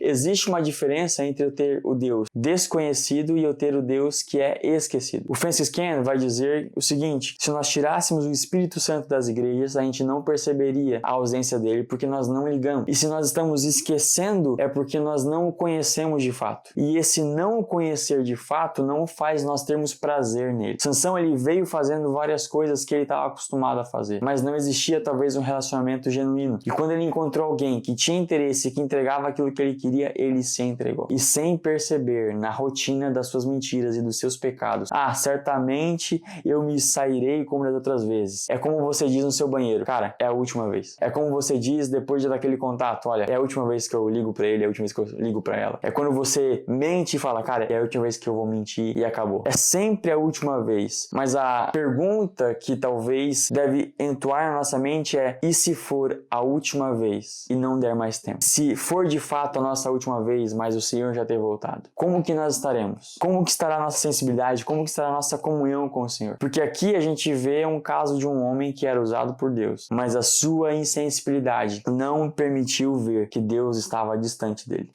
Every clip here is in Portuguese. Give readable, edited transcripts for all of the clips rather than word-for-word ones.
Existe uma diferença entre eu ter o Deus desconhecido e eu ter o Deus que é esquecido. O Francis Chan vai dizer o seguinte: se nós tirássemos o Espírito Santo das igrejas, a gente não perceberia a ausência dele porque nós não ligamos. E se nós estamos esquecendo, é porque nós não o conhecemos de fato. E esse não conhecer de fato não faz nós termos prazer nele. Sansão, ele veio fazendo várias coisas que ele estava acostumado a fazer, mas não existia talvez um relacionamento genuíno. E quando ele encontrou alguém que tinha interesse, que entregava aquilo que ele queria, ele se entregou. E sem perceber na rotina das suas mentiras e dos seus pecados: certamente eu me sairei como das outras vezes. É como você diz no seu banheiro: cara, é a última vez. É como você diz depois daquele contato: olha, é a última vez que eu ligo pra ele, é a última vez que eu ligo pra ela. É quando você mente e fala: cara, é a última vez que eu vou mentir, e acabou. É sempre a última vez. Mas a pergunta que talvez deve entoar na nossa mente é: e se for a última vez e não der mais tempo? Se for de fato a nossa última vez, mas o Senhor já ter voltado, como que nós estaremos? Como que estará a nossa sensibilidade? Como que estará a nossa comunhão com o Senhor? Porque aqui a gente vê um caso de um homem que era usado por Deus, mas a sua insensibilidade não permitiu ver que Deus estava distante dele.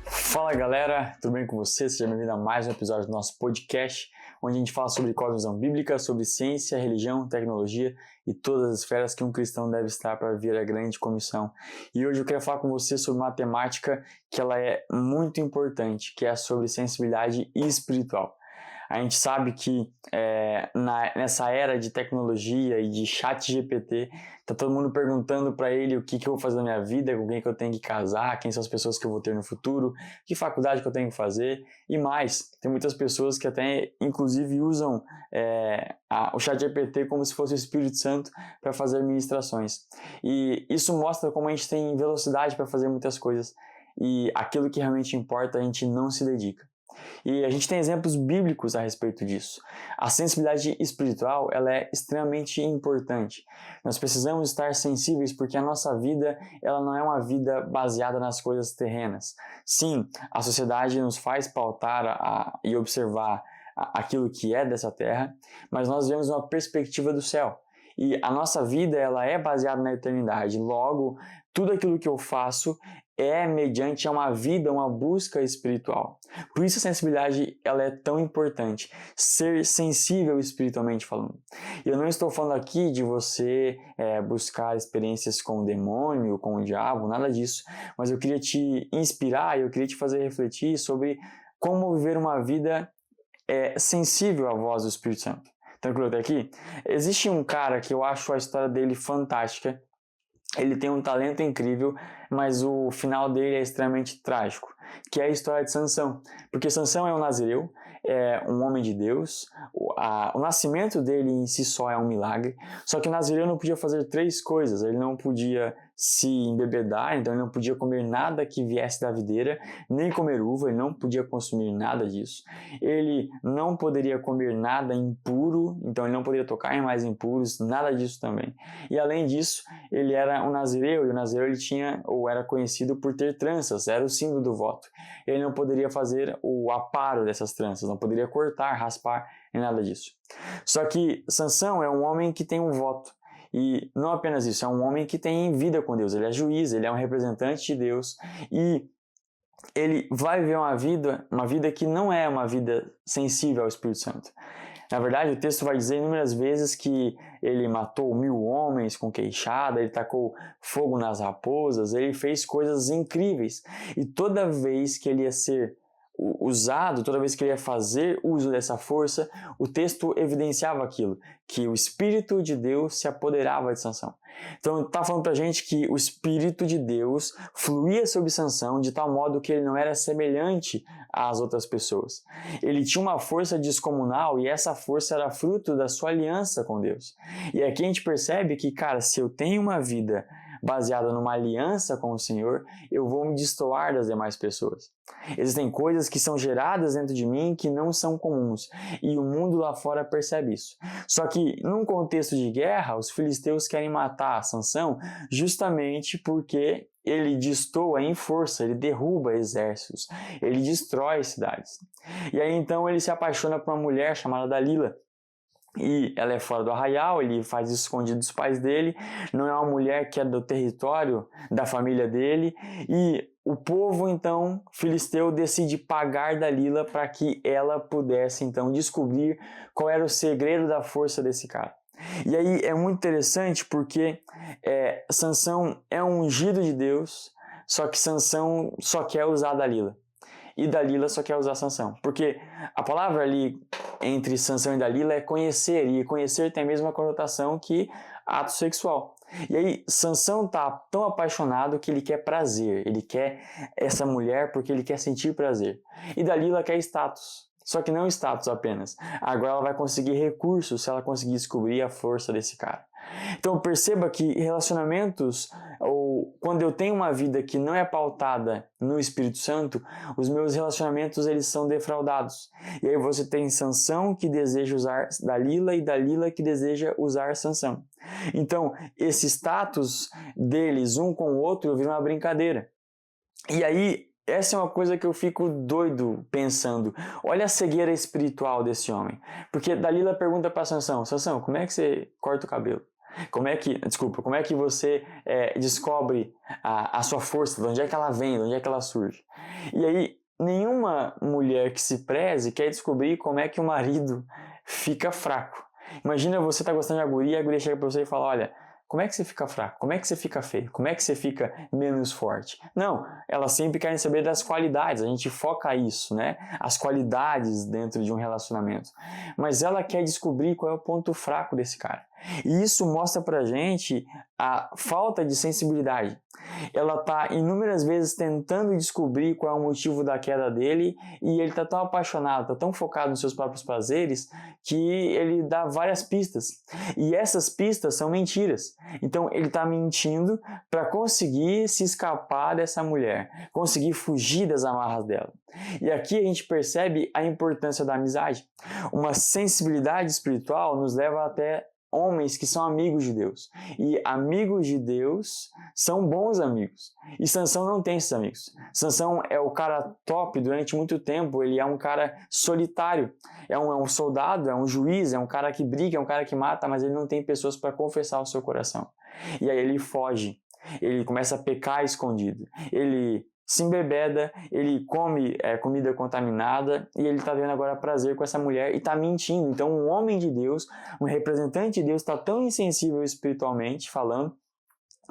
Fala galera, tudo bem com você? Seja bem-vindo a mais um episódio do nosso podcast, onde a gente fala sobre cosmovisão bíblica, sobre ciência, religião, tecnologia e todas as esferas que um cristão deve estar para vir a grande comissão. E hoje eu quero falar com você sobre uma temática que ela é muito importante, que é sobre sensibilidade espiritual. A gente sabe que nessa era de tecnologia e de chat GPT, tá todo mundo perguntando para ele o que eu vou fazer na minha vida, com quem que eu tenho que casar, quem são as pessoas que eu vou ter no futuro, que faculdade que eu tenho que fazer e mais. Tem muitas pessoas que até inclusive usam o chat GPT como se fosse o Espírito Santo para fazer ministrações. E isso mostra como a gente tem velocidade para fazer muitas coisas e aquilo que realmente importa a gente não se dedica. E a gente tem exemplos bíblicos a respeito disso. A sensibilidade espiritual, ela é extremamente importante. Nós precisamos estar sensíveis porque a nossa vida, ela não é uma vida baseada nas coisas terrenas. Sim, a sociedade nos faz pautar e observar aquilo que é dessa terra, mas nós vemos uma perspectiva do céu. E a nossa vida, ela é baseada na eternidade. Logo, tudo aquilo que eu faço é mediante uma vida, uma busca espiritual. Por isso a sensibilidade ela é tão importante, ser sensível espiritualmente falando. E eu não estou falando aqui de você buscar experiências com o demônio, com o diabo, nada disso, mas eu queria te inspirar, eu queria te fazer refletir sobre como viver uma vida sensível à voz do Espírito Santo. Tranquilo até aqui? Existe um cara que eu acho a história dele fantástica. Ele tem um talento incrível, mas o final dele é extremamente trágico, que é a história de Sansão. Porque Sansão é um nazireu, é um homem de Deus, o nascimento dele em si só é um milagre, só que o nazireu não podia fazer 3 coisas. Ele não podia se embebedar, então ele não podia comer nada que viesse da videira, nem comer uva, ele não podia consumir nada disso. Ele não poderia comer nada impuro, então ele não poderia tocar em mais impuros, nada disso também. E além disso, ele era um nazireu, e o nazireu ele tinha, ou era conhecido por ter tranças, era o símbolo do voto. Ele não poderia fazer o aparo dessas tranças, não poderia cortar, raspar, nem nada disso. Só que Sansão é um homem que tem um voto. E não apenas isso, é um homem que tem vida com Deus, ele é juiz, ele é um representante de Deus e ele vai viver uma vida que não é uma vida sensível ao Espírito Santo. Na verdade, o texto vai dizer inúmeras vezes que ele matou 1000 homens com queixada, ele tacou fogo nas raposas, ele fez coisas incríveis. E toda vez que ele ia ser usado, toda vez que ele ia fazer uso dessa força, o texto evidenciava aquilo, que o Espírito de Deus se apoderava de Sansão. Então está falando pra gente que o Espírito de Deus fluía sobre Sansão de tal modo que ele não era semelhante às outras pessoas. Ele tinha uma força descomunal e essa força era fruto da sua aliança com Deus. E aqui a gente percebe que, cara, se eu tenho uma vida baseada numa aliança com o Senhor, eu vou me destoar das demais pessoas. Existem coisas que são geradas dentro de mim que não são comuns, e o mundo lá fora percebe isso. Só que, num contexto de guerra, os filisteus querem matar Sansão justamente porque ele destoa em força, ele derruba exércitos, ele destrói cidades. E aí então ele se apaixona por uma mulher chamada Dalila. e ela é fora do arraial, ele faz isso escondido dos pais dele, não é uma mulher que é do território da família dele, e o povo, então, filisteu decide pagar Dalila para que ela pudesse, então, descobrir qual era o segredo da força desse cara. E aí é muito interessante porque Sansão é um ungido de Deus, só que Sansão só quer usar Dalila. E Dalila só quer usar Sansão. Porque a palavra ali entre Sansão e Dalila é conhecer, e conhecer tem a mesma conotação que ato sexual. E aí Sansão está tão apaixonado que ele quer prazer, ele quer essa mulher porque ele quer sentir prazer. E Dalila quer status. Só que não status apenas. Agora ela vai conseguir recursos se ela conseguir descobrir a força desse cara. Então perceba que relacionamentos, ou quando eu tenho uma vida que não é pautada no Espírito Santo, os meus relacionamentos eles são defraudados. E aí você tem Sansão que deseja usar Dalila e Dalila que deseja usar Sansão. Então esse status deles um com o outro vira uma brincadeira. E aí essa é uma coisa que eu fico doido pensando. Olha a cegueira espiritual desse homem. Porque Dalila pergunta para Sansão, Sansão, como é que você corta o cabelo? Como é que você descobre a sua força? De onde é que ela vem? De onde é que ela surge? E aí, nenhuma mulher que se preze quer descobrir como é que o marido fica fraco. Imagina você tá gostando de uma guria e a guria chega para você e fala, olha, como é que você fica fraco? Como é que você fica feio? Como é que você fica menos forte? Não, elas sempre querem saber das qualidades, a gente foca isso, né? As qualidades dentro de um relacionamento. Mas ela quer descobrir qual é o ponto fraco desse cara. E isso mostra pra gente a falta de sensibilidade. Ela tá inúmeras vezes tentando descobrir qual é o motivo da queda dele e ele tá tão apaixonado, tá tão focado nos seus próprios prazeres que ele dá várias pistas. E essas pistas são mentiras. Então ele tá mentindo para conseguir se escapar dessa mulher, conseguir fugir das amarras dela. E aqui a gente percebe a importância da amizade. Uma sensibilidade espiritual nos leva até homens que são amigos de Deus. E amigos de Deus são bons amigos. E Sansão não tem esses amigos. Sansão é o cara top durante muito tempo, ele é um cara solitário. É um soldado, é um juiz, é um cara que briga, é um cara que mata, mas ele não tem pessoas para confessar o seu coração. E aí ele foge, ele começa a pecar escondido, ele se embebeda, ele come comida contaminada e ele está vendo agora prazer com essa mulher e está mentindo. Então um homem de Deus, um representante de Deus está tão insensível espiritualmente falando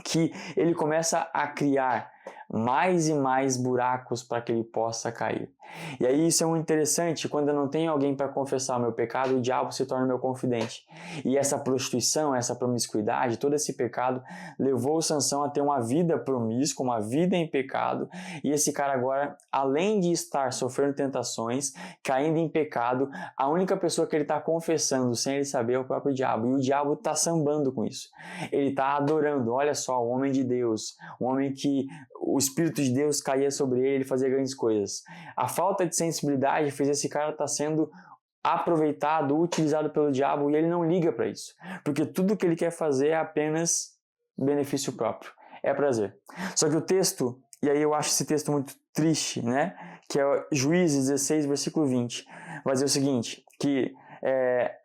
que ele começa a criar mais e mais buracos para que ele possa cair. E aí isso é muito interessante, quando eu não tenho alguém para confessar o meu pecado, o diabo se torna meu confidente. E essa prostituição, essa promiscuidade, todo esse pecado levou Sansão a ter uma vida promíscua, uma vida em pecado, e esse cara agora, além de estar sofrendo tentações, caindo em pecado, a única pessoa que ele está confessando sem ele saber é o próprio diabo, e o diabo está sambando com isso. Ele está adorando, olha só, o homem de Deus, o homem que o Espírito de Deus caía sobre ele, ele fazia grandes coisas. A falta de sensibilidade fez esse cara estar sendo aproveitado, utilizado pelo diabo, e ele não liga para isso, porque tudo que ele quer fazer é apenas benefício próprio, é prazer. Só que o texto, e aí eu acho esse texto muito triste, né? Que é Juízes 16, versículo 20, vai dizer o seguinte, que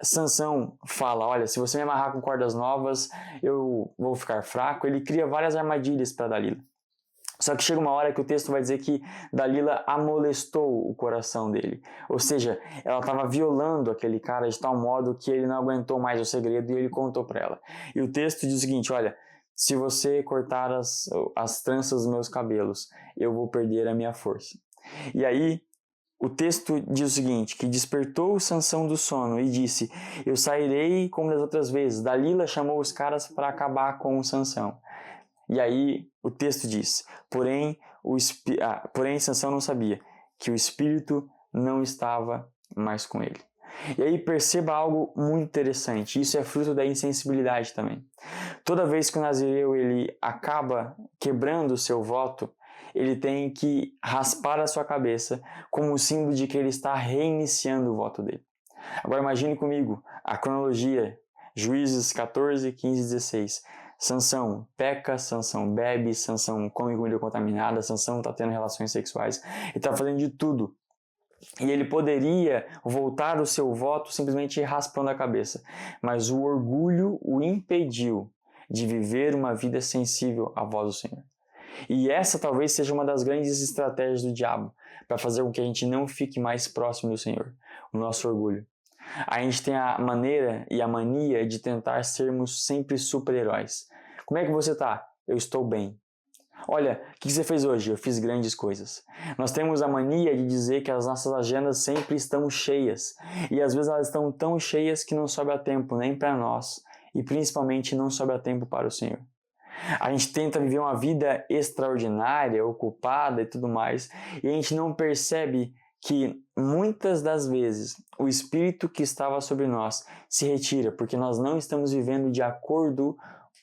Sansão fala, olha, se você me amarrar com cordas novas, eu vou ficar fraco. Ele cria várias armadilhas para Dalila. Só que chega uma hora que o texto vai dizer que Dalila amolestou o coração dele. Ou seja, ela estava violando aquele cara de tal modo que ele não aguentou mais o segredo e ele contou para ela. E o texto diz o seguinte, olha, se você cortar as tranças dos meus cabelos, eu vou perder a minha força. E aí, o texto diz o seguinte, que despertou Sansão do sono e disse, eu sairei como das outras vezes. Dalila chamou os caras para acabar com o Sansão. E aí o texto diz, porém Sansão não sabia que o Espírito não estava mais com ele. E aí perceba algo muito interessante, isso é fruto da insensibilidade também. Toda vez que o nazireu ele acaba quebrando o seu voto, ele tem que raspar a sua cabeça como um símbolo de que ele está reiniciando o voto dele. Agora imagine comigo a cronologia, Juízes 14, 15 e 16. Sansão peca, Sansão bebe, Sansão come comida contaminada, Sansão está tendo relações sexuais, ele está fazendo de tudo E ele poderia voltar o seu voto simplesmente raspando a cabeça. Mas o orgulho o impediu de viver uma vida sensível à voz do Senhor. E essa talvez seja uma das grandes estratégias do diabo para fazer com que a gente não fique mais próximo do Senhor, o nosso orgulho. A gente tem a maneira e a mania de tentar sermos sempre super-heróis. Como é que você está? Eu estou bem. Olha, o que você fez hoje? Eu fiz grandes coisas. Nós temos a mania de dizer que as nossas agendas sempre estão cheias. E às vezes elas estão tão cheias que não sobra tempo nem para nós. E principalmente não sobra tempo para o Senhor. A gente tenta viver uma vida extraordinária, ocupada e tudo mais. E a gente não percebe que muitas das vezes o Espírito que estava sobre nós se retira. Porque nós não estamos vivendo de acordo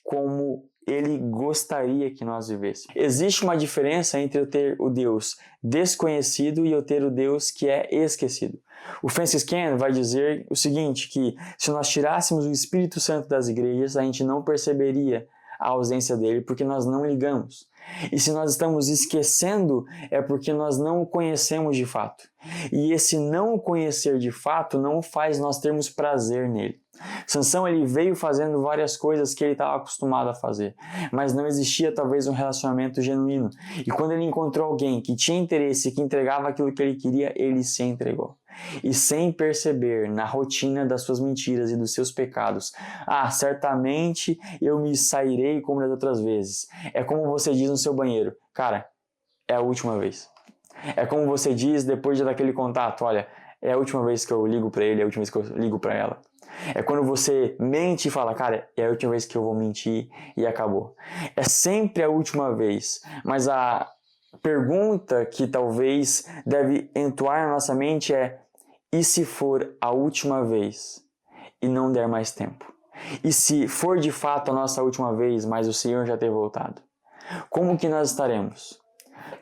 como Ele gostaria que nós vivêssemos. Existe uma diferença entre eu ter o Deus desconhecido e eu ter o Deus que é esquecido. O Francis Chan vai dizer o seguinte, que se nós tirássemos o Espírito Santo das igrejas, a gente não perceberia a ausência dele porque nós não ligamos. E se nós estamos esquecendo, é porque nós não o conhecemos de fato. E esse não o conhecer de fato não faz nós termos prazer nele. Sansão ele veio fazendo várias coisas que ele estava acostumado a fazer, mas não existia talvez um relacionamento genuíno. E quando ele encontrou alguém que tinha interesse, que entregava aquilo que ele queria, ele se entregou. E sem perceber na rotina das suas mentiras e dos seus pecados, certamente eu me sairei como das outras vezes. É como você diz no seu banheiro, cara, é a última vez. É como você diz depois daquele contato, olha, é a última vez que eu ligo para ele, é a última vez que eu ligo para ela. É quando você mente e fala, cara, é a última vez que eu vou mentir e acabou. É sempre a última vez, mas a pergunta que talvez deve entoar na nossa mente é, e se for a última vez e não der mais tempo? E se for de fato a nossa última vez, mas o Senhor já ter voltado? Como que nós estaremos?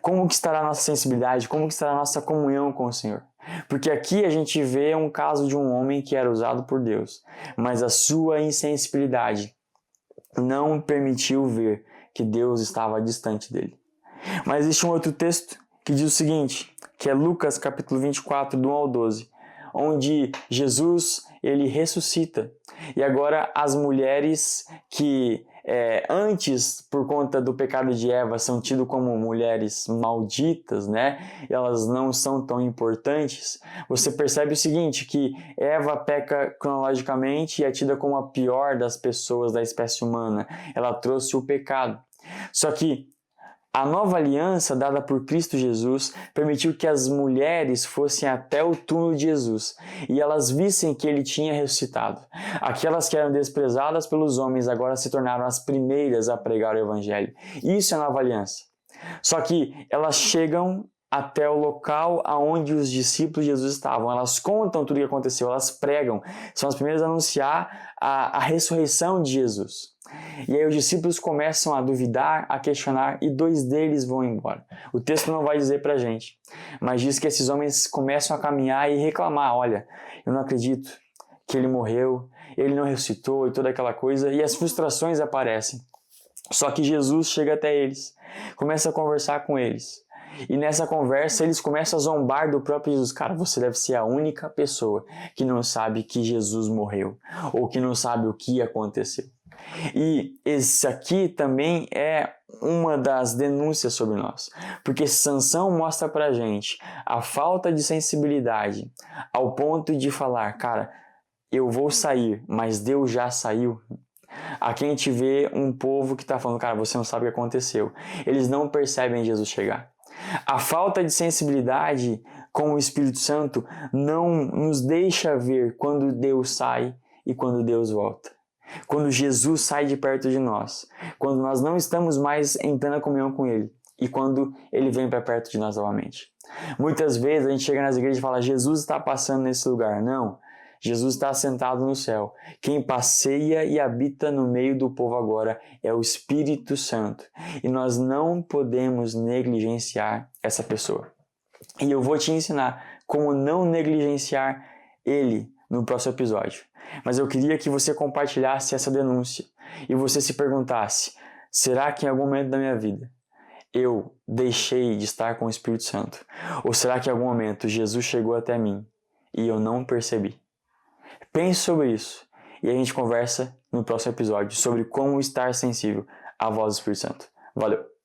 Como que estará a nossa sensibilidade? Como que estará a nossa comunhão com o Senhor? Porque aqui a gente vê um caso de um homem que era usado por Deus, mas a sua insensibilidade não permitiu ver que Deus estava distante dele. Mas existe um outro texto que diz o seguinte, que é Lucas capítulo 24, do 1 ao 12, onde Jesus ele ressuscita. E agora as mulheres que antes, por conta do pecado de Eva, são tidas como mulheres malditas, né? Elas não são tão importantes. Você percebe o seguinte, que Eva peca cronologicamente e é tida como a pior das pessoas da espécie humana. Ela trouxe o pecado. Só que a nova aliança dada por Cristo Jesus permitiu que as mulheres fossem até o túmulo de Jesus e elas vissem que ele tinha ressuscitado. Aquelas que eram desprezadas pelos homens agora se tornaram as primeiras a pregar o evangelho. Isso é a nova aliança. Só que elas chegam até o local aonde os discípulos de Jesus estavam. Elas contam tudo o que aconteceu, elas pregam. São as primeiras a anunciar a ressurreição de Jesus. E aí os discípulos começam a duvidar, a questionar e 2 deles vão embora. O texto não vai dizer pra gente, mas diz que esses homens começam a caminhar e reclamar, olha, eu não acredito que ele morreu, ele não ressuscitou e toda aquela coisa, e as frustrações aparecem. Só que Jesus chega até eles, começa a conversar com eles. E nessa conversa eles começam a zombar do próprio Jesus. Cara, você deve ser a única pessoa que não sabe que Jesus morreu, ou que não sabe o que aconteceu. E esse aqui também é uma das denúncias sobre nós, porque Sansão mostra pra gente a falta de sensibilidade ao ponto de falar, cara, eu vou sair, mas Deus já saiu. Aqui a gente vê um povo que está falando, cara, você não sabe o que aconteceu. Eles não percebem Jesus chegar. A falta de sensibilidade com o Espírito Santo não nos deixa ver quando Deus sai e quando Deus volta. Quando Jesus sai de perto de nós, quando nós não estamos mais em plena comunhão com Ele e quando Ele vem para perto de nós novamente. Muitas vezes a gente chega nas igrejas e fala, Jesus está passando nesse lugar. Não, Jesus está sentado no céu. Quem passeia e habita no meio do povo agora é o Espírito Santo. E nós não podemos negligenciar essa pessoa. E eu vou te ensinar como não negligenciar Ele no próximo episódio. Mas eu queria que você compartilhasse essa denúncia e você se perguntasse, será que em algum momento da minha vida eu deixei de estar com o Espírito Santo? Ou será que em algum momento Jesus chegou até mim e eu não percebi? Pense sobre isso e a gente conversa no próximo episódio sobre como estar sensível à voz do Espírito Santo. Valeu!